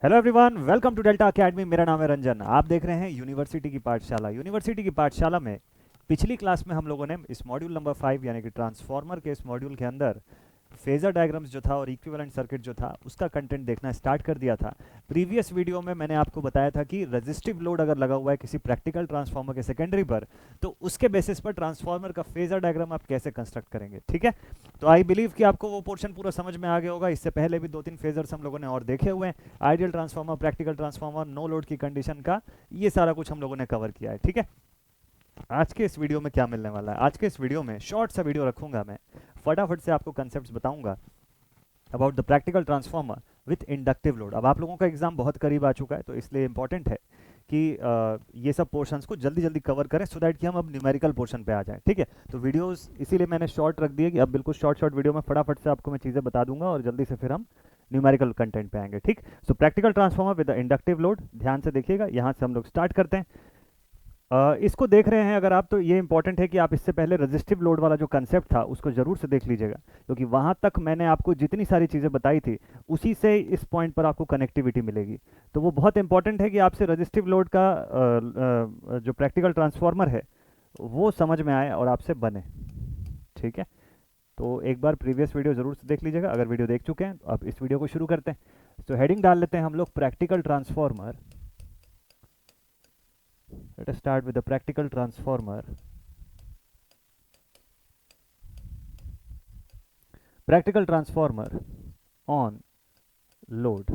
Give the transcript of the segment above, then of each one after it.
Hello everyone, welcome to Delta Academy. मेरा नाम है रंजन। आप देख रहे हैं यूनिवर्सिटी की पाठशाला। यूनिवर्सिटी की पाठशाला में पिछली क्लास में हम लोगों ने इस मॉड्यूल नंबर 5 यानी कि ट्रांसफार्मर के इस मॉड्यूल के अंदर फेजर डायग्राम्स जो था और इक्विवेलेंट सर्किट जो था उसका कंटेंट देखना स्टार्ट कर दिया था। प्रीवियस वीडियो में मैंने आपको बताया था कि रेजिस्टिव लोड अगर लगा हुआ है किसी प्रैक्टिकल ट्रांसफार्मर के सेकेंडरी पर, तो उसके बेसिस पर ट्रांसफार्मर का फेजर डायग्राम आप कैसे कंस्ट्रक्ट करेंगे। ठीक है, तो आई बिलीव कि आपको वो पोर्शन पूरा समझ में आ गया होगा। इससे पहले भी दो तीन फेजर्स हम लोगों ने और देखे हुए हैं, ideal transformer, practical transformer, no load की कंडीशन का, ये सारा कुछ हम लोगों ने कवर किया है। ठीक है, आज के इस वीडियो में क्या मिलने वाला है? आज के इस वीडियो में शॉर्ट सा वीडियो रखूंगा मैं, फटाफट से आपको कंसेप्ट्स बताऊंगा about the practical transformer with inductive load. अब आप लोगों का एग्जाम बहुत करीब आ चुका है, तो इसलिए इंपॉर्टेंट है कि ये सब पोर्शंस को जल्दी जल्दी कवर करें, सो दैट कि हम अब न्यूमेरिकल पोर्शन पे आ जाएं। ठीक है, तो वीडियोस इसीलिए मैंने शॉर्ट रख दिए कि अब बिल्कुल शॉर्ट शॉर्ट वीडियो में फटाफट से आपको मैं चीज़ें बता दूंगा और जल्दी से फिर हम न्यूमेरिकल कंटेंट पे आएंगे। ठीक, सो practical transformer with the inductive load, ध्यान से देखिएगा, यहाँ से हम लोग स्टार्ट करते हैं। इसको देख रहे हैं अगर आप, तो ये इंपॉर्टेंट है कि आप इससे पहले रेजिस्टिव लोड वाला जो कंसेप्ट था उसको जरूर से देख लीजिएगा, क्योंकि वहां तक मैंने आपको जितनी सारी चीज़ें बताई थी उसी से इस पॉइंट पर आपको कनेक्टिविटी मिलेगी। तो वो बहुत इंपॉर्टेंट है कि आपसे रेजिस्टिव लोड का जो प्रैक्टिकल ट्रांसफार्मर है वो समझ में आए और आपसे बने। ठीक है, तो एक बार प्रीवियस वीडियो जरूर से देख लीजिएगा। अगर वीडियो देख चुके हैं तो अब इस वीडियो को शुरू करते हैं। तो हेडिंग डाल लेते हैं हम लोग, practical transformer. Let us start with the practical transformer. Practical transformer on load.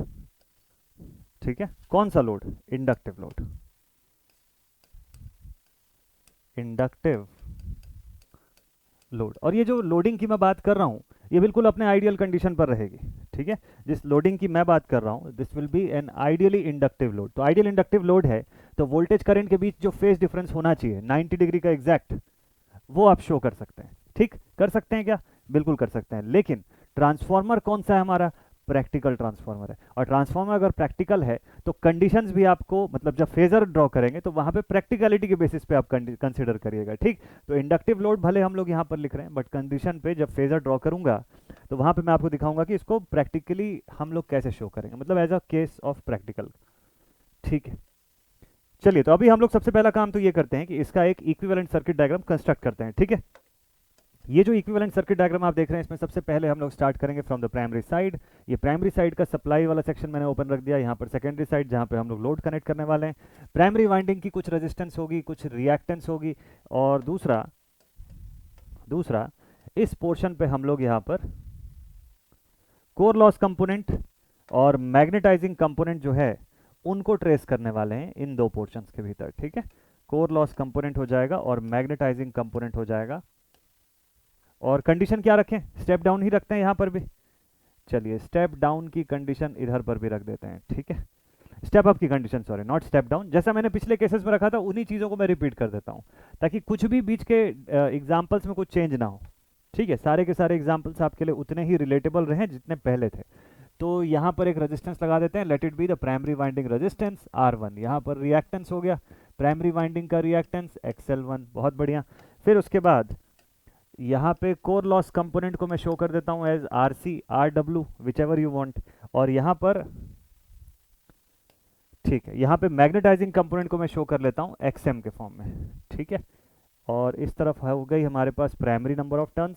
ठीक है, कौन सा load? Inductive load. Inductive load, और ये जो लोडिंग की मैं बात कर रहा हूँ ये बिल्कुल अपने आइडियल कंडीशन पर रहेगी। ठीक है, जिस लोडिंग की मैं बात कर रहा हूँ, this will be an ideally inductive load. तो आइडियल इंडक्टिव लोड है तो वोल्टेज करंट के बीच जो फेज डिफरेंस होना चाहिए 90 डिग्री का एग्जैक्ट, वो आप शो कर सकते हैं। ठीक, कर सकते हैं क्या? बिल्कुल कर सकते हैं। लेकिन ट्रांसफार्मर कौन सा है हमारा? प्रैक्टिकल ट्रांसफार्मर है। और ट्रांसफार्मर अगर प्रैक्टिकल है तो कंडीशंस भी आपको, मतलब जब फेजर ड्रॉ करेंगे तो वहां पे प्रैक्टिकलिटी के बेसिस पे आप कंसीडर करिएगा। ठीक, तो इंडक्टिव लोड भले हम लोग यहाँ पर लिख रहे हैं, बट कंडीशन पे जब फेजर ड्रॉ करूंगा तो वहां पे मैं आपको दिखाऊंगा कि इसको प्रैक्टिकली हम लोग कैसे शो करेंगे, मतलब as a case of practical. ठीक है, चलिए, तो अभी हम लोग सबसे पहला काम तो ये करते हैं कि इसका एक इक्विवेलेंट सर्किट डायग्राम कंस्ट्रक्ट करते हैं। ठीक है, ये जो इक्विवेलेंट सर्किट डायग्राम आप देख रहे हैं इसमें सबसे पहले हम लोग स्टार्ट करेंगे फ्रॉम द प्राइमरी साइड। ये प्राइमरी साइड का सप्लाई वाला सेक्शन मैंने ओपन रख दिया। यहाँ पर सेकेंडरी साइड जहाँ पे हम लोग लोड कनेक्ट करने वाले हैं। प्राइमरी वाइंडिंग की कुछ रेजिस्टेंस होगी, कुछ रिएक्टेंस होगी, और दूसरा दूसरा इस पोर्शन पे हम लोग यहाँ पर कोर लॉस कंपोनेंट और मैग्नेटाइजिंग कंपोनेंट जो है उनको ट्रेस करने वाले हैं इन दो पोर्शंस के भीतर। ठीक है, कोर लॉस कंपोनेंट हो जाएगा और मैग्नेटाइजिंग कंपोनेंट हो जाएगा। और कंडीशन क्या रखें? स्टेप डाउन ही रखते हैं यहाँ पर भी। चलिए, स्टेप डाउन की कंडीशन इधर पर भी रख देते हैं। ठीक है, स्टेप अप की condition, sorry not step down, जैसा मैंने पिछले केसेस में रखा था उन्हीं चीज़ों को मैं रिपीट कर देता हूँ ताकि कुछ भी बीच के एग्जाम्पल्स में कुछ चेंज ना हो। ठीक है, सारे के सारे एग्जाम्पल्स आपके लिए उतने ही रिलेटेबल रहे जितने पहले थे। तो यहाँ पर एक रेजिस्टेंस लगा देते हैं, late it be the primary winding resistance R1। यहाँ पर रिएक्टेंस हो गया, प्राइमरी वाइंडिंग का रिएक्टेंस XL1। बहुत बढ़िया। फिर उसके बाद यहाँ पे कोर लॉस कंपोनेंट को मैं शो कर देता हूँ as RC, RW, whichever you want. और यहाँ पर, ठीक है, यहाँ पे मैग्नेटाइजिंग कंपोनेंट को मैं शो कर लेता हूँ XM के फॉर्म में। ठीक है, और इस तरफ हो गई हमारे पास प्राइमरी नंबर ऑफ टर्न्स,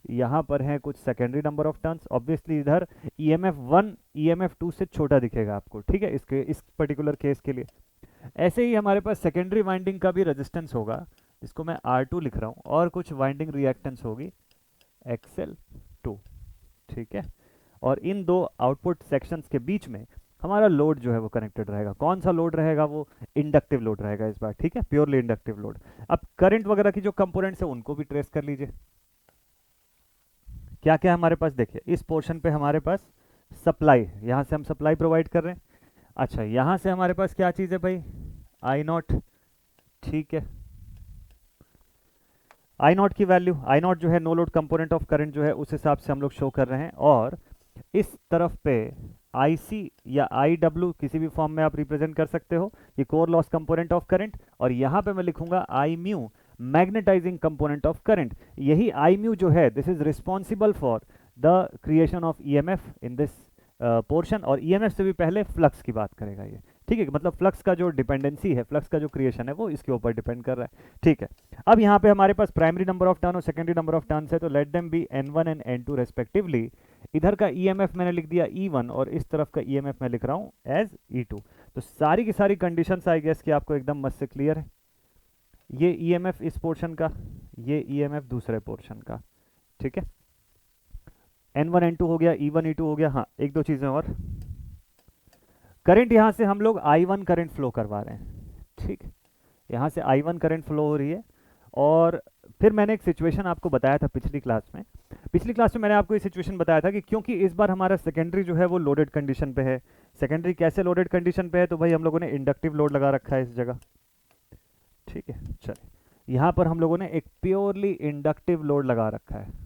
यहाँ पर है कुछ secondary number of turns. Obviously इधर EMF1 EMF2 से छोटा दिखेगा आपको। ठीक है, इसके इस पर्टिकुलर केस के लिए। ऐसे ही हमारे पास सेकेंडरी वाइंडिंग का भी रेजिस्टेंस होगा जिसको मैं R2 लिख रहा हूँ, और कुछ वाइंडिंग रिएक्टेंस होगी XL2। ठीक है, और इन दो आउटपुट सेक्शंस के बीच में हमारा लोड जो है वो कनेक्टेड रहेगा। कौन सा लोड रहेगा? वो इंडक्टिव लोड रहेगा इस बार। ठीक है, प्योरली इंडक्टिव लोड। अब करंट वगैरह की जो कंपोनेंट्स है उनको भी ट्रेस कर लीजिए। क्या क्या हमारे पास देखिए, इस पोर्शन पे हमारे पास सप्लाई, यहाँ से हम सप्लाई प्रोवाइड कर रहे हैं। अच्छा, यहाँ से हमारे पास क्या चीज़ है भाई? I0। ठीक है, I0 की वैल्यू, I0 जो है no load component of current जो है उस हिसाब से हम लोग शो कर रहे हैं। और इस तरफ पे IC या IW किसी भी फॉर्म में आप रिप्रेजेंट कर सकते हो, ये core loss component of current. और यहाँ पे मैं लिखूंगा I mu, magnetising component of current. यही I म्यू जो है, this is responsible for the creation of EMF in this portion, और ईएमएफ से भी पहले फ्लक्स की बात करेगा ये, ठीक है। मतलब फ्लक्स का जो डिपेंडेंसी है, फ्लक्स का जो क्रिएशन है वो इसके ऊपर डिपेंड कर रहा है, ठीक है। अब यहाँ पे हमारे पास प्राइमरी नंबर ऑफ टर्न और सेकेंडरी नंबर ऑफ टर्न्स है, तो let them be n1 and n2 respectively. इधर का ईएमएफ मैंने लिख दिया E1 और इस तरफ का ईएमएफ मैं लिख रहा हूँ एज E2। तो सारी की सारी कंडीशंस आई गेस कि आपको एकदम मस्त से क्लियर है। ये ईएमएफ इस पोर्शन का, ये ईएमएफ दूसरे पोर्शन का, ठीक है। N1 N2 हो गया, E1 E2 हो गया। हाँ, एक दो चीजें और, करंट यहां से हम लोग I1 करंट फ्लो करवा रहे हैं, ठीक। यहां से I1 करंट फ्लो हो रही है। और फिर मैंने एक सिचुएशन आपको बताया था पिछली क्लास में। पिछली क्लास में मैंने आपको ये सिचुएशन बताया था कि क्योंकि इस बार हमारा सेकेंडरी जो है वो लोडेड कंडीशन पे है। सेकेंडरी कैसे लोडेड कंडीशन पे है, तो भाई हम लोगों ने इंडक्टिव लोड लगा रखा है इस जगह, ठीक है। चलिए, यहां पर हम लोगों ने एक प्योरली इंडक्टिव लोड लगा रखा है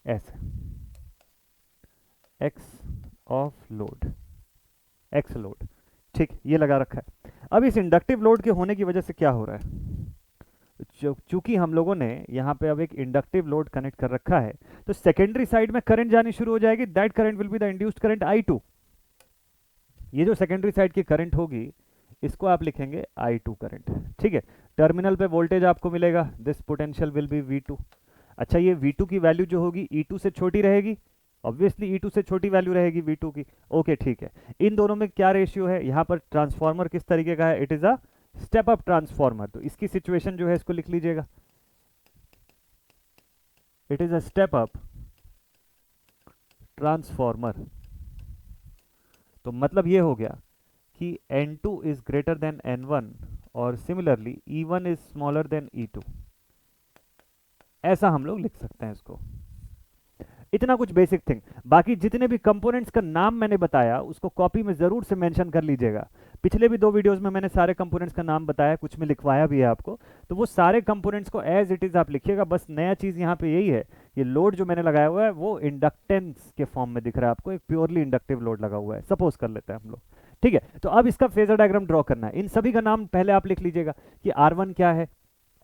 ऐसे, x of load, x load, ठीक, ये लगा रखा है। अब इस इंडक्टिव लोड के होने की वजह से क्या हो रहा है, चूंकि हम लोगों ने यहाँ पे अब एक इंडक्टिव लोड कनेक्ट कर रखा है, तो सेकेंडरी साइड में करंट जानी शुरू हो जाएगी। That current will be the induced current I2। ये जो सेकेंडरी साइड की करंट होगी इसको आप लिखेंगे I2 करंट, ठीक है। टर्मिनल पे वोल्टेज आपको मिलेगा, this potential will be V2। अच्छा, ये V2 की वैल्यू जो होगी E2 से छोटी रहेगी, ऑब्वियसली E2 से छोटी वैल्यू रहेगी V2 की, ओके, ठीक है। इन दोनों में क्या रेशियो है, यहाँ पर ट्रांसफॉर्मर किस तरीके का है, it is a step up transformer. तो इसकी सिचुएशन जो है इसको लिख लीजिएगा, it is a step up transformer. तो मतलब ये हो गया कि N2 is greater than N1 और similarly E1 is smaller than E2, ऐसा हम लोग लिख सकते हैं इसको। इतना कुछ बेसिक थिंग। बाकी जितने भी कंपोनेंट्स का नाम मैंने बताया उसको कॉपी में जरूर से मेंशन कर लीजिएगा। पिछले भी 2 वीडियोस में मैंने सारे कंपोनेंट्स का नाम बताया, कुछ में लिखवाया भी है आपको, तो वो सारे कंपोनेंट्स को एज इट इज आप लिखिएगा। बस नया चीज यहाँ पे यही है, ये लोड जो मैंने लगाया हुआ है वो इंडक्टेंस के फॉर्म में दिख रहा है आपको, एक प्योरली इंडक्टिव लोड लगा हुआ है, सपोज कर लेते हैं हम लोग, ठीक है। तो अब इसका फेजर डायग्राम ड्रॉ करना है। इन सभी का नाम पहले आप लिख लीजिएगा कि R1 क्या है,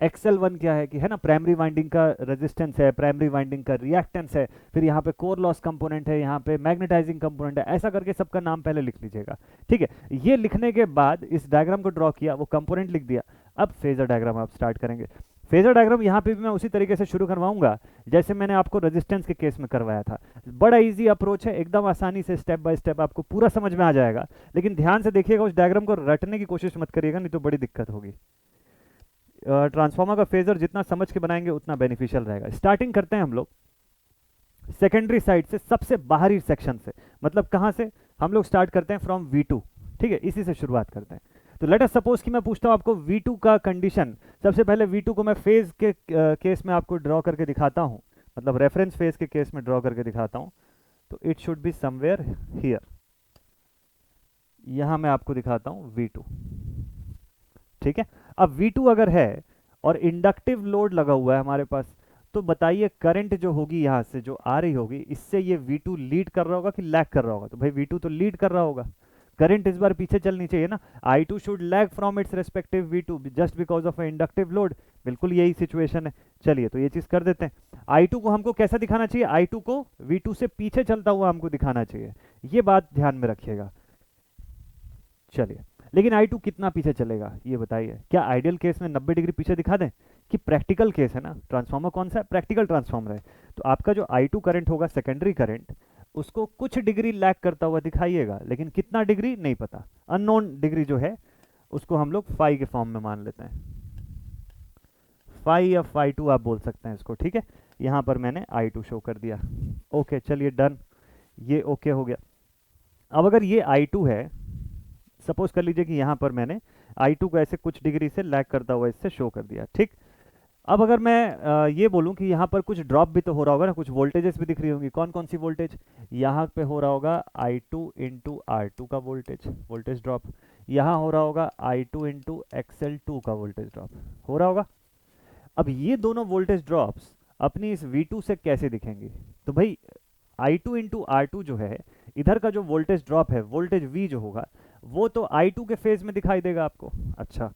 XL1 क्या है, कि है ना, प्राइमरी वाइंडिंग का रेजिस्टेंस है, प्राइमरी वाइंडिंग का रिएक्टेंस है, फिर यहाँ पे कोर लॉस कंपोनेंट है, यहाँ पे मैग्नेटाइजिंग कंपोनेंट है, ऐसा करके सबका नाम पहले लिख लीजिएगा, ठीक है। ये लिखने के बाद इस डायग्राम को ड्रॉ किया, वो कंपोनेंट लिख दिया, अब फेजर डायग्राम आप स्टार्ट करेंगे। फेजर डायग्राम यहाँ पे भी मैं उसी तरीके से शुरू करवाऊंगा जैसे मैंने आपको रेजिस्टेंस के केस में करवाया था। बड़ा इजी अप्रोच है, एकदम आसानी से स्टेप बाय स्टेप आपको पूरा समझ में आ जाएगा। लेकिन ध्यान से देखिएगा, उस डायग्राम को रटने की कोशिश मत करिएगा, नहीं तो बड़ी दिक्कत होगी। ट्रांसफार्मर का फेजर जितना समझ के बनाएंगे उतना बेनिफिशियल रहेगा। स्टार्टिंग करते हैं हम लोग सेकेंडरी साइड से, सबसे बाहरी सेक्शन से, मतलब कहां से हम लोग स्टार्ट करते हैं, फ्रॉम V2, ठीक है, इसी से शुरुआत करते हैं। तो लेट अस सपोज कि मैं पूछता हूं आपको V2 का कंडीशन। सबसे पहले V2 को मैं फेज के केस में आपको ड्रॉ करके दिखाता हूं, मतलब रेफरेंस फेज के केस में ड्रॉ करके दिखाता हूं। तो it should be somewhere here, यहां मैं आपको दिखाता हूं V2, ठीक है। अब V2 अगर है और इंडक्टिव लोड लगा हुआ है हमारे पास, तो बताइए करंट जो होगी यहां से जो आ रही होगी, इससे ये V2 लीड कर रहा होगा कि लैग कर रहा होगा, तो भाई V2 तो लीड कर रहा होगा। करंट इस बार पीछे चलनी चाहिए ना, I2 should lag from its respective V2 just because of inductive load. बिल्कुल यही सिचुएशन है। चलिए, तो ये चीज कर देते हैं। I2 को हमको कैसा दिखाना चाहिए, I2 को V2 से पीछे चलता हुआ हमको दिखाना चाहिए, ये बात ध्यान में रखिएगा। चलिए, लेकिन I2 कितना पीछे चलेगा ये बताइए। क्या आइडियल केस में 90 डिग्री पीछे दिखा दें, कि प्रैक्टिकल केस है ना, ट्रांसफार्मर कौन सा है, प्रैक्टिकल ट्रांसफार्मर है, तो आपका जो I2 करंट होगा सेकेंडरी करंट, उसको कुछ डिग्री लैग करता हुआ दिखाइएगा, लेकिन कितना डिग्री नहीं पता, अननोन डिग्री जो है उसको हम लोग फाई के फॉर्म में मान लेते हैं, फाई या फाई 2 आप बोल सकते हैं इसको, ठीक है। यहां पर मैंने I2 शो कर दिया, ओके, चलिए डन, ये ओके हो गया। अब अगर ये I2 है, सपोज कर लीजिए कि यहां पर मैंने I2 को ऐसे कुछ डिग्री से लैग करता हुआ इससे शो कर दिया, ठीक। अब अगर मैं ये बोलूं कि यहाँ पर कुछ ड्रॉप भी तो हो रहा होगा ना, कुछ वोल्टेजेस भी दिख रही होंगी, कौन कौन सी वोल्टेज, यहाँ पे हो रहा होगा I2 इंटू R2 का वोल्टेज ड्रॉप, यहाँ हो रहा होगा I2 इंटू XL2 का वोल्टेज ड्रॉप हो रहा होगा। अब ये दोनों वोल्टेज ड्रॉप्स अपनी इस V2 से कैसे दिखेंगे, तो भाई I2 इंटू R2 जो है, इधर का जो वोल्टेज ड्रॉप है, वोल्टेज V जो होगा, वो तो I2 के फेज में दिखाई देगा आपको। अच्छा,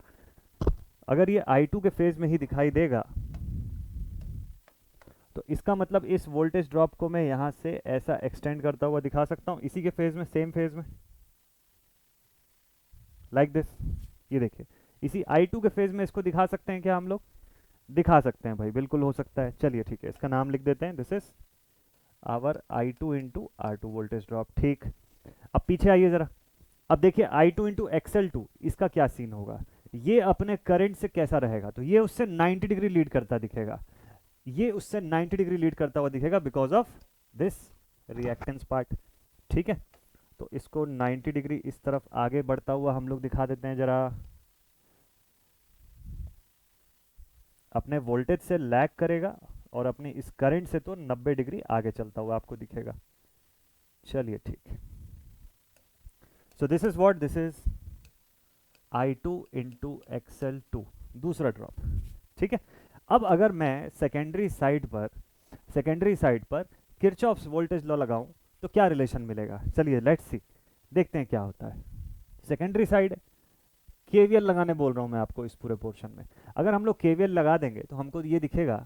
अगर ये I2 के फेज में ही दिखाई देगा तो इसका मतलब इस वोल्टेज ड्रॉप को मैं यहाँ से ऐसा एक्सटेंड करता हुआ दिखा सकता हूँ इसी के फेज में, सेम फेज में, लाइक दिस। ये देखिए इसी I2 के फेज में इसको दिखा सकते हैं क्या हम लोग? दिखा सकते हैं भाई, बिल्कुल हो सकता है। चलिए ठीक है, इसका नाम लिख देते हैं, this is our I2 into R2 voltage drop. ठीक, अब पीछे आइए जरा। अब देखिए I2 इंटू XL2 इसका क्या सीन होगा, ये अपने करंट से कैसा रहेगा? तो ये उससे 90 डिग्री लीड करता दिखेगा, ये उससे 90 डिग्री लीड करता हुआ दिखेगा because of this reactance part. ठीक है, तो इसको 90 डिग्री इस तरफ आगे बढ़ता हुआ हम लोग दिखा देते हैं जरा। अपने वोल्टेज से लैग करेगा और अपनी इस करंट से तो 90 डिग्री आगे चलता हुआ आपको दिखेगा। चलिए ठीक, so this is what, this is I2 into XL2 दूसरा ड्रॉप। ठीक है, अब अगर मैं सेकेंडरी साइड पर किरचॉफ्स वोल्टेज लॉ लगाऊं तो क्या रिलेशन मिलेगा? चलिए लेट्स सी, देखते हैं क्या होता है। सेकेंडरी साइड केवीएल लगाने बोल रहा हूं मैं आपको इस पूरे पोर्शन में। अगर हम लोग केवीएल लगा देंगे तो हमको ये दिखेगा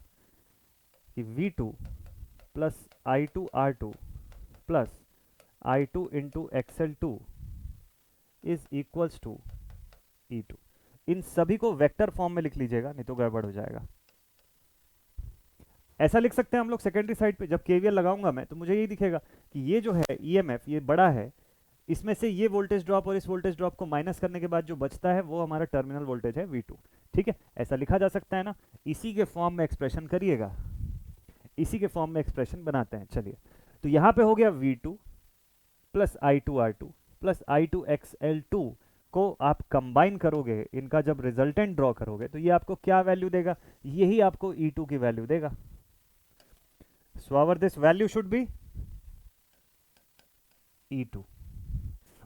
कि V2 plus I2 R2 plus I2 into XL2 is equals to E2। इन सभी को वेक्टर फॉर्म में लिख लीजिएगा, नहीं तो गड़बड़ हो जाएगा। ऐसा लिख सकते हैं हम लोग सेकेंडरी साइड पे, जब केवीएल लगाऊंगा मैं तो मुझे ये दिखेगा कि ये जो है ईएमएफ ये बड़ा है, इसमें से ये वोल्टेज ड्रॉप और इस वोल्टेज ड्रॉप को माइनस करने के बाद जो बचता है वो हमारा टर्मिनल वोल्टेज है V2। ठीक है, ऐसा लिखा जा सकता है ना। इसी के फॉर्म में एक्सप्रेशन करिएगा, इसी के फॉर्म में एक्सप्रेशन बनाते हैं। चलिए, तो यहां पे हो गया V2 plus I2 R2 plus I2 XL2 को आप कंबाइन करोगे, इनका जब रिजल्टेंट ड्रॉ करोगे तो ये आपको क्या वैल्यू देगा? यही आपको E2 की वैल्यू देगा। So our this value should be E2।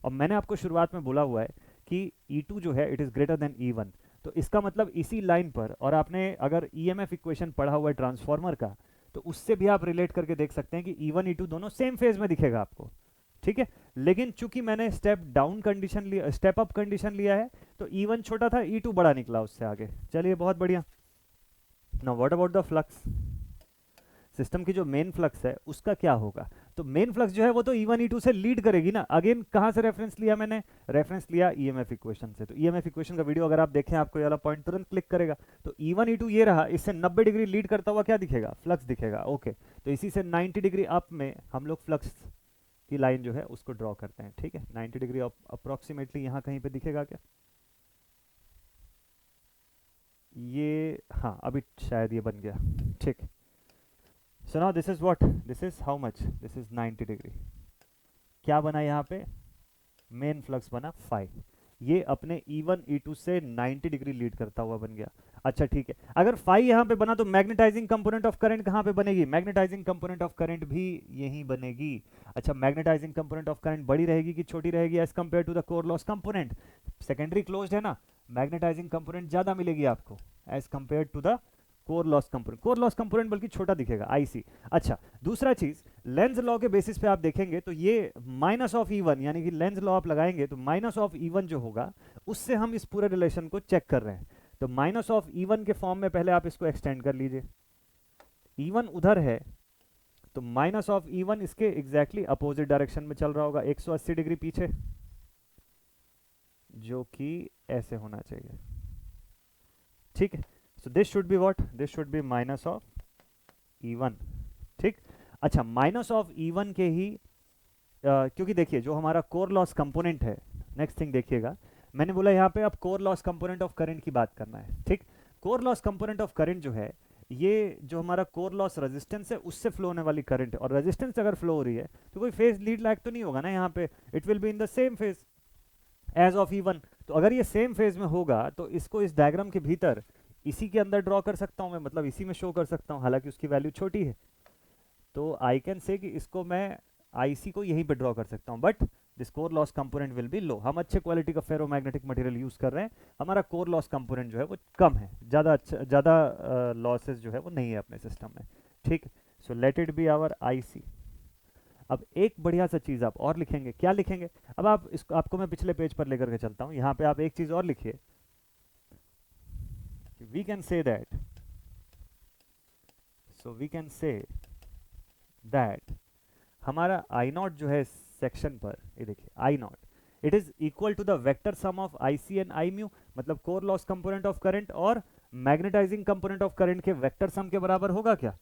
और मैंने आपको शुरुआत में बोला हुआ है कि E2 जो है it is greater than E1, तो इसका मतलब इसी लाइन पर, और आपने अगर EMF इक्वेशन पढ़ा हुआ है ट्रांसफार्मर का तो उससे भी आप रिलेट करके देख सकते हैं कि E1 E2 दोनों सेम फेज में दिखेगा आपको। ठीक है, लेकिन चूंकि मैंने स्टेप डाउन कंडीशन लिया, स्टेप अप कंडीशन लिया है, तो E1 छोटा था, E2 बड़ा निकला उससे आगे। चलिए बहुत बढ़िया। Now what about the flux? System की जो मेन फ्लक्स है उसका क्या होगा? तो मेन फ्लक्स जो है वो तो E1 E2 से लीड करेगी ना। अगेन कहां से रेफरेंस लिया मैंने? रेफरेंस लिया EMF इक्वेशन से। तो EMF इक्वेशन का वीडियो अगर आप देखें आपको ये वाला पॉइंट तुरंत क्लिक करेगा। तो E1 E2 ये रहा, इससे 90 डिग्री लीड करता हुआ क्या दिखेगा? फ्लक्स दिखेगा। ओके, तो इसी से 90 डिग्री अप में हम लोग फ्लक्स की लाइन जो है उसको ड्रॉ करते हैं। ठीक है, 90 डिग्री अप्रोक्सीमेटली यहाँ कहीं पे दिखेगा क्या? ये हाँ, अभी शायद ये बन गया। ठीक, so now this is what, this is how much, this is 90 degree. क्या बना यहाँ पे? मेन फ्लक्स बना फाई। ये अपने E1 E2 से 90 डिग्री लीड करता हुआ बन गया। अच्छा ठीक है, अगर फाई यहाँ पे बना तो मैग्नेटाइजिंग कंपोनेंट ऑफ करंट कहाँ पे बनेगी? मैग्नेटाइजिंग कंपोनेंट ऑफ करंट भी यहीं बनेगी। अच्छा, मैग्नेटाइजिंग कंपोनेंट ऑफ करंट बड़ी रहेगी कि छोटी रहेगी as compare to the core loss component? Secondary closed है ना, मैग्नेटाइजिंग कंपोनेंट ज्यादा मिलेगी आपको as compare to the core loss component. Core loss component बल्कि छोटा दिखेगा, IC। अच्छा, दूसरा चीज, लेंज लॉ के बेसिस पे आप देखेंगे तो ये माइनस ऑफ E1, यानी कि लेंज लॉ आप लगाएंगे तो माइनस ऑफ E1 जो होगा उससे हम इस पूरे रिलेशन को चेक कर रहे हैं। तो माइनस ऑफ E1 के फॉर्म में पहले आप इसको एक्सटेंड कर लीजिए। E1 उधर है तो माइनस ऑफ E1 इसके एग्जैक्टली अपोजिट डायरेक्शन में चल रहा होगा, 180 डिग्री पीछे, जो कि ऐसे होना चाहिए। ठीक है, so this should be what, this should be minus of E1। ठीक, अच्छा, माइनस ऑफ E1 के ही क्योंकि देखिए जो हमारा कोर लॉस कंपोनेंट है, नेक्स्ट थिंग देखिएगा, मैंने बोला यहाँ पे अब core loss component of current की बात करना है। ठीक, core loss component of current जो है, ये जो हमारा कोर लॉस रेजिस्टेंस है उससे फ्लो होने वाली करंट है, और रेजिस्टेंस अगर फ्लो हो रही है तो कोई फेज लीड लैग तो नहीं होगा ना यहाँ पे, it will be in the same phase as of E1। तो अगर ये सेम फेज में होगा तो इसको इस डायग्राम के भीतर इसी के अंदर ड्रॉ कर सकता हूं मैं, मतलब इसी में शो कर सकता हूं, हालांकि उसकी वैल्यू छोटी है। तो आई कैन से कि इसको मैं IC को यहीं पे ड्रॉ कर सकता हूं, but this core loss component will be low. हम अच्छे क्वालिटी का फेरोमैग्नेटिक मटेरियल यूज कर रहे हैं, हमारा कोर लॉस कंपोनेंट जो है वो कम है, ज़्यादा अच्छा, ज़्यादा लॉसेस जो है वो नहीं है अपने सिस्टम में। ठीक, so let it be our IC। अब एक बढ़िया सा चीज़ आप और लिखेंगे, क्या लिखेंगे? अब आप इसको, आपको मैं पिछले पेज पर लेकर के चलता हूँ। यहाँ पे आप एक चीज़ और लिखिए, we can say that, so we can say that हमारा आई नॉट जो है सेक्शन पर, ये देखिए I naught it is equal to the vector sum of I C and I mu, मतलब core loss component of current और magnetizing component of current के vector sum के बराबर होगा क्या?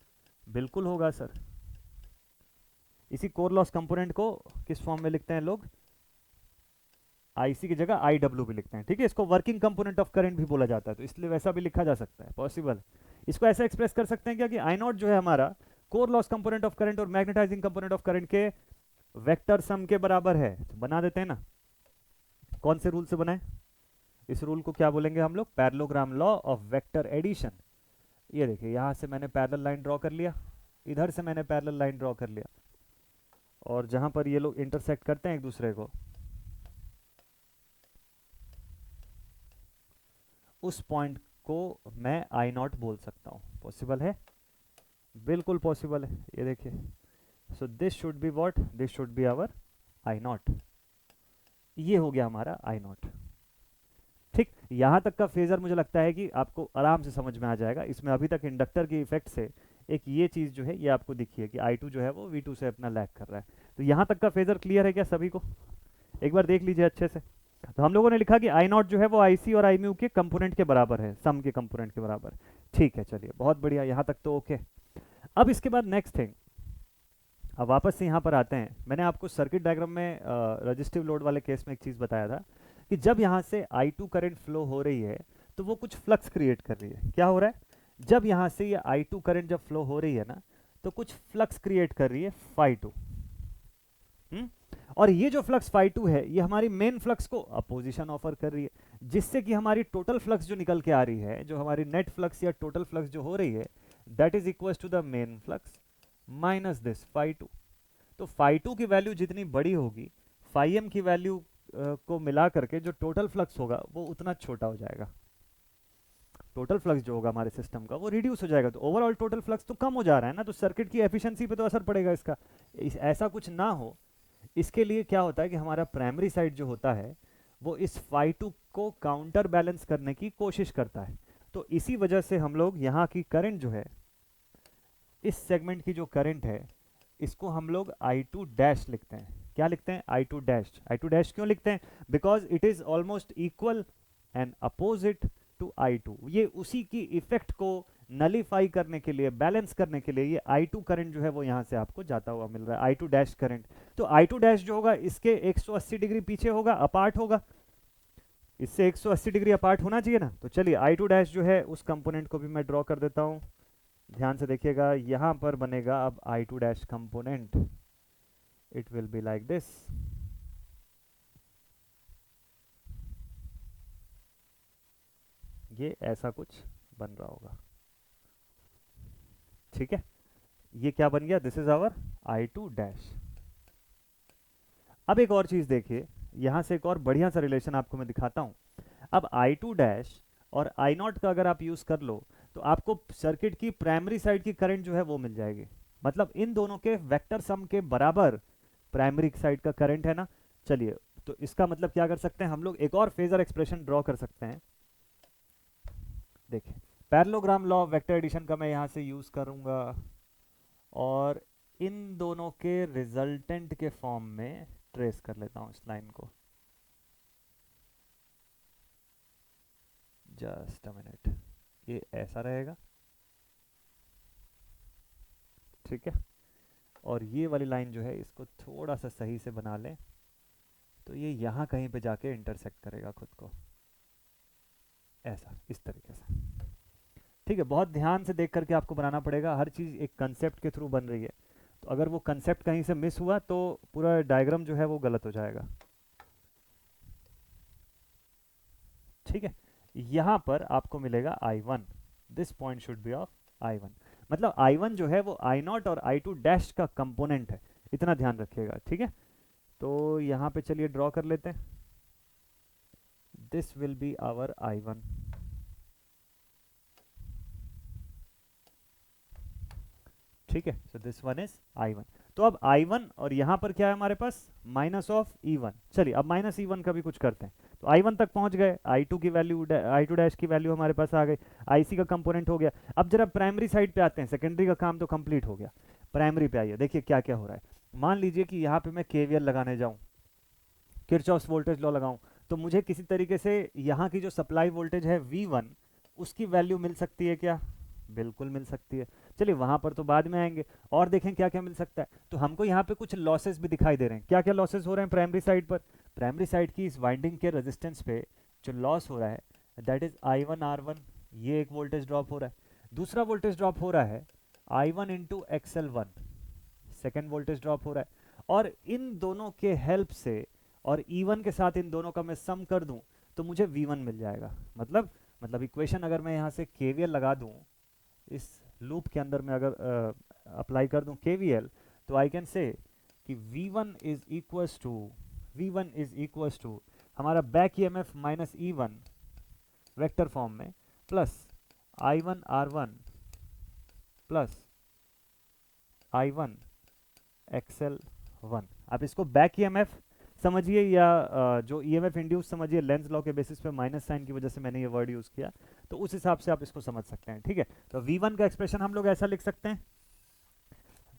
बिल्कुल होगा सर। इसी कोर लॉस कंपोनेंट को किस फॉर्म में लिखते हैं लोग? आईसी की जगह आई डब्ल्यू भी लिखते हैं, ठीक है। इसको वर्किंग कंपोनेंट ऑफ करंट भी बोला जाता है, तो इसलिए वैसा भी लिखा जा सकता है, पॉसिबल। इसको ऐसा एक्सप्रेस कर सकते हैं क्या कि आई नॉट जो है हमारा core loss component of current और मैग्नेटाइजिंग कंपोनेंट ऑफ करंट के वेक्टर सम के बराबर है। तो बना देते हैं ना। कौन से रूल से बनाए? इस रूल को क्या बोलेंगे हम लोग? Parallelogram law of vector addition. ये देखिए, यहां से मैंने पैरेलल लाइन ड्रॉ कर लिया, इधर से मैंने पैरेलल लाइन ड्रॉ कर लिया, और जहां पर ये लोग इंटरसेक्ट करते हैं एक दूसरे को, उस पॉइंट को मैं आई नॉट बोल सकता हूं। पॉसिबल है? बिल्कुल पॉसिबल है। ये देखिए, so this should be what? This should be our I naught. ये हो गया हमारा आई नॉट। ठीक, यहां तक का फेजर मुझे लगता है कि आपको आराम से समझ में आ जाएगा। इसमें अभी तक इंडक्टर के इफेक्ट से एक ये चीज जो है ये आपको दिखी है कि I2 जो है वो V2 से अपना लैग कर रहा है। तो यहां तक का फेजर क्लियर है क्या सभी को? एक बार देख लीजिए अच्छे से। तो हम लोगों ने लिखा कि आई नॉट जो है वो आईसी और आई म्यू के कंपोनेंट के बराबर है, सम के कंपोनेंट के बराबर। ठीक है, चलिए बहुत बढ़िया, यहाँ तक तो ओके। अब इसके बाद नेक्स्ट थिंग, अब वापस से यहाँ पर आते हैं। मैंने आपको सर्किट डायग्राम में रजिस्टिव लोड वाले केस में एक चीज़ बताया था कि जब यहाँ से I2 करंट फ्लो हो रही है तो वो कुछ फ्लक्स क्रिएट कर रही है। क्या हो रहा है? जब यहाँ से ये I2 करंट जब फ्लो हो रही है ना, तो कुछ फ्लक्स क्रिएट कर रही है phi2। और ये जो फ्लक्स phi2 है ये हमारी मेन फ्लक्स को अपोजिशन ऑफर कर रही है, जिससे कि हमारी टोटल फ्लक्स जो निकल के आ रही है, जो हमारी नेट फ्लक्स या टोटल फ्लक्स जो हो रही है, that is equal to the main flux minus this phi2। तो phi2 की वैल्यू जितनी बड़ी होगी, phi m की वैल्यू को मिला करके जो टोटल फ्लक्स होगा वो उतना छोटा हो जाएगा। टोटल फ्लक्स जो होगा हमारे सिस्टम का वो रिड्यूस हो जाएगा, तो ओवरऑल टोटल फ्लक्स तो कम हो जा रहा है ना, तो सर्किट की एफिशिएंसी पे तो असर पड़ेगा इसका। ऐसा कुछ ना हो, इसके लिए क्या होता है कि हमारा प्राइमरी साइड जो होता है वो इस phi2 को काउंटर बैलेंस करने की कोशिश करता है। तो इसी वजह से हम लोग यहाँ की करंट जो है, इस सेगमेंट की जो करंट है, इसको हम लोग I2 डैश लिखते हैं। क्या लिखते हैं? I2 dash. I2 डैश क्यों लिखते हैं? Because it is almost equal and opposite to I2। ये उसी की इफेक्ट को नलीफाई करने के लिए, बैलेंस करने के लिए, ये I2 करंट जो है वो यहाँ से आपको जाता हुआ मिल रहा है, I2 डैश करंट। तो I2 डैश जो होगा इसके 180 डिग्री पीछे होगा, अपार्ट होगा, इससे 180 डिग्री अपार्ट होना चाहिए ना। तो चलिए I2 डैश जो है उस कंपोनेंट को भी मैं ड्रॉ कर देता हूँ। ध्यान से देखिएगा, यहां पर बनेगा अब I2 dash component. It will be like this. ये ऐसा कुछ बन रहा होगा, ठीक है। ये क्या बन गया? This is our I2 dash. अब एक और चीज देखिए, यहां से एक और बढ़िया सा रिलेशन आपको मैं दिखाता हूं। अब I2 डैश और I0 का अगर आप यूज कर लो तो आपको सर्किट की प्राइमरी साइड की करंट जो है वो मिल जाएगी। मतलब इन दोनों के वेक्टर सम के बराबर प्राइमरी साइड का करंट है ना। चलिए, तो इसका मतलब क्या कर सकते हैं हम लोग? एक और फेजर एक्सप्रेशन ड्रॉ कर सकते हैं। देखिए, parallelogram law of vector addition का मैं यहां से यूज करूंगा और इन दोनों के रिजल्टेंट के फॉर्म में ट्रेस कर लेता हूं इस लाइन को। जस्ट अ मिनट, ये ऐसा रहेगा, ठीक है। और ये वाली लाइन जो है इसको थोड़ा सा सही से बना लें, तो ये यहाँ कहीं पे जाके इंटरसेक्ट करेगा खुद को, ऐसा, इस तरीके से, ठीक है। बहुत ध्यान से देख करके आपको बनाना पड़ेगा, हर चीज़ एक कंसेप्ट के थ्रू बन रही है। तो अगर वो कंसेप्ट कहीं से मिस हुआ तो पूरा डायग्राम जो है वो गलत हो जाएगा, ठीक है। यहाँ पर आपको मिलेगा I1, this point should be of I1। मतलब I1 जो है वो I0 और I2 डैश का कंपोनेंट है, इतना ध्यान रखिएगा, ठीक है। तो यहाँ पे चलिए ड्रॉ कर लेते हैं। This will be our I1, ठीक है। So this one is I1। तो अब I1 और यहाँ पर क्या है हमारे पास? Minus of E1। चलिए अब माइनस E1 का भी कुछ करते हैं। तो I1 तक पहुंच गए, I2 की वैल्यू, I2 डैश की वैल्यू हमारे पास आ गई, IC का कंपोनेंट हो गया। अब जरा प्राइमरी साइड पे आते हैं, सेकेंडरी का काम तो कंप्लीट हो गया, प्राइमरी पे आइए, देखिए क्या क्या हो रहा है। मान लीजिए कि यहाँ पे मैं KVL लगाने जाऊँ, किरचॉफ्स वोल्टेज लॉ लगाऊं, तो मुझे किसी तरीके से यहाँ की जो सप्लाई वोल्टेज है V1 उसकी वैल्यू मिल सकती है क्या? बिल्कुल मिल सकती है। चलिए वहां पर तो बाद में आएंगे, और देखें क्या क्या मिल सकता है। तो हमको यहाँ पे कुछ लॉसेस भी दिखाई दे रहे हैं। क्या क्या लॉसेस हो रहे हैं प्राइमरी साइड पर? प्राइमरी साइड की इस वाइंडिंग के रेजिस्टेंस पे जो लॉस हो रहा है दैट इज I1R1, ये एक वोल्टेज ड्रॉप हो रहा है। दूसरा वोल्टेज ड्रॉप हो रहा है I1 into XL1, second voltage drop हो रहा है। और इन दोनों के हेल्प से और E1 के साथ इन दोनों का मैं सम कर दूं तो मुझे V1 मिल जाएगा। मतलब इक्वेशन अगर मैं यहाँ से KVL लगा दूं, इस लूप के अंदर मैं अगर अप्लाई कर दूं KVL, तो आई कैन से कि V1 इज इक्वल्स टू हमारा back EMF minus E1 vector form में plus I1R1 plus I1 XL1। आप इसको बैक EMF समझिए या जो EMF इंड्यूस समझिए, लेंस लॉ के बेसिस पे माइनस साइन की वजह से मैंने ये वर्ड यूज किया, तो उस हिसाब से आप इसको समझ सकते हैं। ठीक है, तो V1 का एक्सप्रेशन हम लोग ऐसा लिख सकते हैं।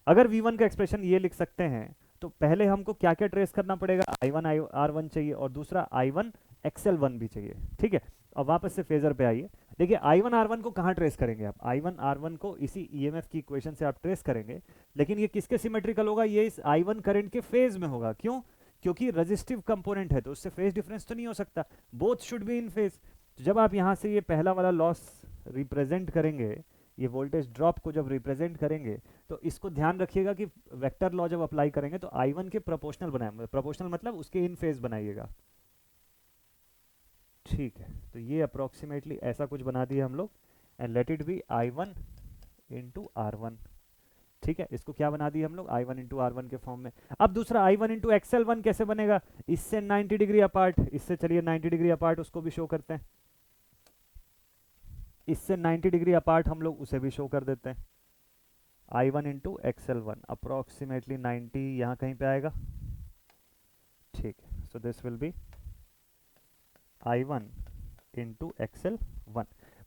अगर V1 का एक्सप्रेशन ये लिख सकते हैं तो पहले हमको क्या क्या ट्रेस करना पड़ेगा? I1 R1 चाहिए और दूसरा I1 XL1 भी चाहिए। ठीक है, अब वापस से फेजर पे आइए, देखिए I1 R1 को कहाँ ट्रेस करेंगे आप? I1 R1 को इसी EMF की इक्वेशन से आप ट्रेस करेंगे, लेकिन ये किसके सिमेट्रिकल होगा? ये इस I1 करंट के फेज में होगा। क्यों? क्योंकि रजिस्टिव कंपोनेंट है तो उससे फेज डिफरेंस तो नहीं हो सकता, both should be in phase. तो जब आप यहाँ से ये पहला वाला लॉस रिप्रेजेंट करेंगे, ये वोल्टेज ड्रॉप को जब रिप्रेजेंट करेंगे, तो इसको ध्यान रखिएगा कि वेक्टर लॉ जब अप्लाई करेंगे तो I1 के प्रोपोर्शनल बनाएंगे। प्रोपोर्शनल मतलब उसके इन फेज बनाइएगा। ठीक है, तो ये अप्रोक्सीमेटली ऐसा कुछ बना दिया हम लोग, and let it B I1 into R1। ठीक है, इसको क्या बना दिया हम लोग? I1 इंटू R1 के फॉर्म में। अब दूसरा I1 इंटू XL1 कैसे बनेगा? इससे 90 डिग्री अपार्ट, इससे चलिए 90 डिग्री अपार्ट उसको भी शो करते हैं, इससे 90 डिग्री अपार्ट हम लोग उसे भी शो कर देते हैं। I1 इंटू XL1 अप्रोक्सीमेटली 90 यहाँ कहीं पे आएगा। ठीक है, so this will B I1 into XL1।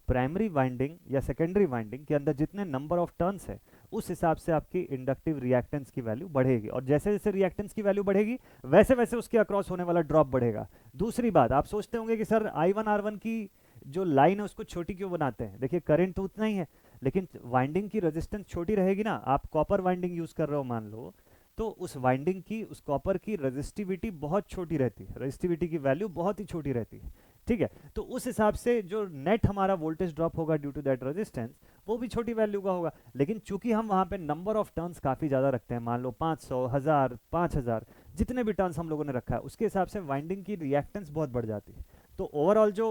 Primary winding या सेकेंडरी वाइंडिंग के अंदर जितने नंबर ऑफ टर्न्स है उस हिसाब से आपकी इंडक्टिव रिएक्टेंस की वैल्यू बढ़ेगी, और जैसे जैसे रिएक्टेंस की वैल्यू बढ़ेगी वैसे वैसे उसके अक्रॉस होने वाला ड्रॉप बढ़ेगा। दूसरी बात, आप सोचते होंगे कि सर I1 R1 की जो लाइन है उसको छोटी क्यों बनाते हैं? देखिए करंट तो उतना ही है, लेकिन वाइंडिंग की रेजिस्टेंस छोटी रहेगी ना। आप कॉपर वाइंडिंग यूज कर रहे हो मान लो, तो उस वाइंडिंग की, उस कॉपर की रेजिस्टिविटी बहुत छोटी रहती है, रेजिस्टिविटी की वैल्यू बहुत ही छोटी रहती है। ठीक है, तो उस हिसाब से जो नेट हमारा वोल्टेज ड्रॉप होगा ड्यू टू दैट रेजिस्टेंस, वो भी छोटी वैल्यू का होगा। लेकिन चूंकि हम वहां पे नंबर ऑफ टर्न्स काफी ज्यादा रखते हैं, मान लो 500, 1000, 5000, जितने भी टर्न्स हम लोगों ने रखा है उसके हिसाब से वाइंडिंग की रिएक्टेंस बहुत बढ़ जाती है। तो ओवरऑल जो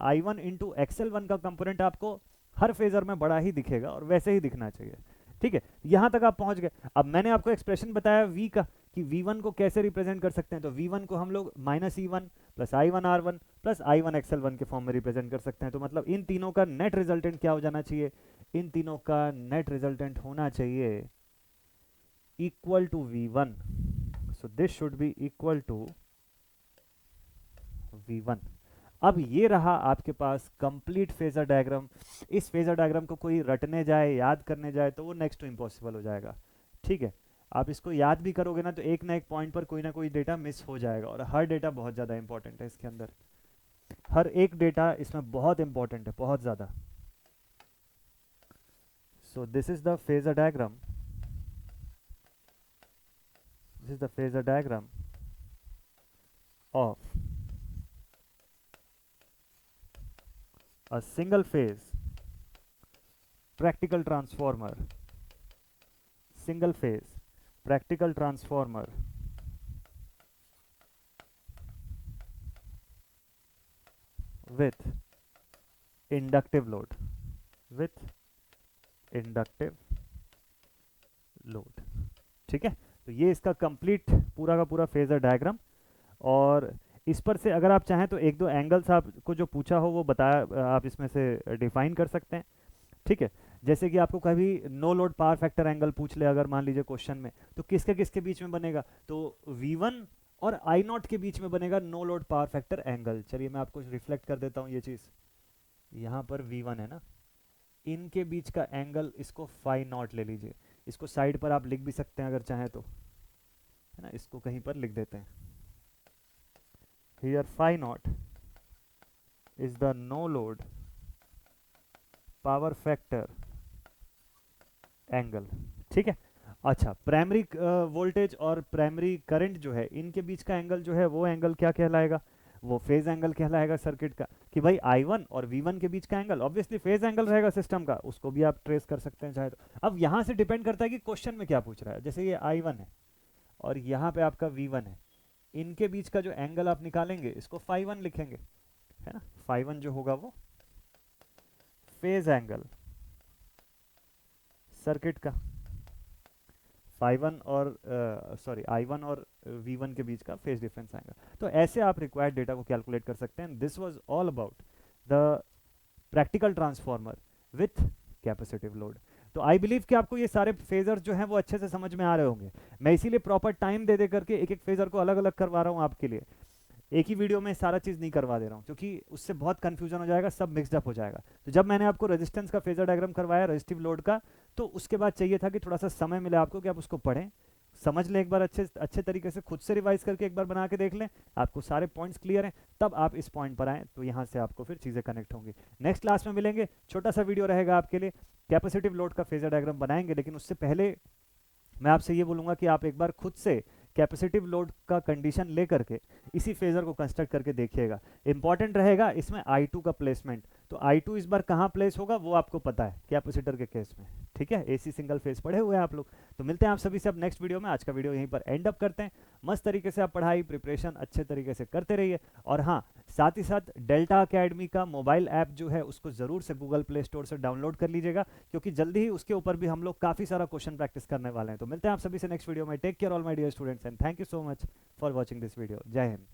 I1 इंटू XL1 का कंपोनेंट आपको हर फेजर में बड़ा ही दिखेगा और वैसे ही दिखना चाहिए। ठीक है, यहां तक आप पहुंच गए। अब मैंने आपको एक्सप्रेशन बताया V का कि V1 को कैसे रिप्रेजेंट कर सकते हैं, तो V1 को हम लोग minus E1 plus I1 R1 plus I1 XL1 के फॉर्म में रिप्रेजेंट कर सकते हैं। तो मतलब इन तीनों का नेट रिजल्टेंट क्या हो जाना चाहिए? इन तीनों का नेट रिजल्टेंट होना चाहिए equal to V1। So this should be equal to V1। अब ये रहा आपके पास कंप्लीट फेजर डायग्राम। इस फेजर डायग्राम को कोई रटने जाए, याद करने जाए, तो वो नेक्स्ट टू इम्पॉसिबल हो जाएगा। ठीक है, आप इसको याद भी करोगे ना तो एक ना एक पॉइंट पर कोई ना कोई डेटा मिस हो जाएगा, और हर डेटा बहुत ज़्यादा इंपॉर्टेंट है इसके अंदर। हर एक डेटा इसमें बहुत इंपॉर्टेंट है, बहुत ज़्यादा। So this is the phasor diagram, this is the phasor diagram of a single phase practical transformer, single phase practical transformer with inductive load, with inductive load। ठीक है, तो ये इसका कंप्लीट पूरा का पूरा फेजर डायग्राम। और इस पर से अगर आप चाहें तो एक दो एंगल्स आपको जो पूछा हो वो बताया, आप इसमें से डिफाइन कर सकते हैं। ठीक है, जैसे कि आपको कभी no load power factor angle पूछ ले अगर मान लीजिए क्वेश्चन में, तो किसके किसके बीच में बनेगा? तो V1 और आई नॉट के बीच में बनेगा no load power factor angle. चलिए मैं आपको रिफ्लेक्ट कर देता हूँ ये चीज़। यहाँ पर V1 है ना, इनके बीच का एंगल इसको फाई नॉट ले लीजिए। इसको साइड पर आप लिख भी सकते हैं अगर चाहें तो, है ना, इसको कहीं पर लिख देते हैं। Here phi naught is the no load power factor angle, ठीक है। अच्छा, प्राइमरी वोल्टेज और प्राइमरी करंट जो है इनके बीच का एंगल जो है वो एंगल क्या कहलाएगा, वो फेज एंगल कहलाएगा सर्किट का। कि भाई I1 और V1 के बीच का एंगल ऑब्वियसली फेज एंगल रहेगा सिस्टम का, उसको भी आप ट्रेस कर सकते हैं चाहे तो। अब यहाँ से डिपेंड करता है कि क्वेश्चन में क्या पूछ रहा है। जैसे ये I1 है और यहाँ पे आपका V1 है, इनके बीच का जो एंगल आप निकालेंगे इसको φ1 लिखेंगे, है ना। φ1 जो होगा वो फेज एंगल सर्किट का, I1 और V1 के बीच का फेज डिफरेंस आएगा। तो ऐसे आप रिक्वायर्ड डेटा को कैलकुलेट कर सकते हैं। This was all about the practical transformer with capacitive load. तो आई बिलीव कि आपको ये सारे फेजर जो हैं वो अच्छे से समझ में आ रहे होंगे। मैं इसीलिए प्रॉपर टाइम दे दे करके एक एक फेजर को अलग अलग करवा रहा हूँ आपके लिए। एक ही वीडियो में सारा चीज़ नहीं करवा दे रहा हूँ क्योंकि उससे बहुत कंफ्यूजन हो जाएगा, सब मिक्सड अप हो जाएगा। तो जब मैंने आपको रेजिस्टेंस का फेजर डायग्राम करवाया, रेजिस्टिव लोड का, तो उसके बाद चाहिए था कि थोड़ा सा समय मिले आपको कि आप उसको पढ़ें, समझ लें एक बार अच्छे तरीके से, खुद से रिवाइज करके एक बार बना के देख लें, आपको सारे पॉइंट्स क्लियर हैं, तब आप इस पॉइंट पर आएँ तो यहाँ से आपको फिर चीज़ें कनेक्ट होंगी। नेक्स्ट क्लास में मिलेंगे, छोटा सा वीडियो रहेगा आपके लिए, कैपेसिटिव लोड का फेजर डायग्राम बनाएंगे। लेकिन उससे पहले मैं आपसे ये बोलूँगा कि आप एक बार खुद से कैपेसिटिव लोड का कंडीशन ले करके इसी फेजर को कंस्ट्रक्ट करके देखिएगा। इंपॉर्टेंट रहेगा इसमें I2 का प्लेसमेंट। तो I2 इस बार कहाँ प्लेस होगा वो आपको पता है कैपेसिटर के केस में, ठीक है। AC सिंगल फेज पढ़े हुए हैं आप लोग। तो मिलते हैं आप सभी से अब नेक्स्ट वीडियो में। आज का वीडियो यहीं पर एंड अप करते हैं। मस्त तरीके से आप पढ़ाई प्रिपरेशन अच्छे तरीके से करते रहिए। और हाँ, साथ ही साथ डेल्टा अकेडमी का मोबाइल ऐप जो है उसको ज़रूर से गूगल प्ले स्टोर से डाउनलोड कर लीजिएगा, क्योंकि जल्दी ही उसके ऊपर भी हम लोग काफ़ी सारा क्वेश्चन प्रैक्टिस करने वाले हैं। तो मिलते हैं आप सभी से नेक्स्ट वीडियो में। Take care all my dear students and thank you so much for watching this video. जय हिंद।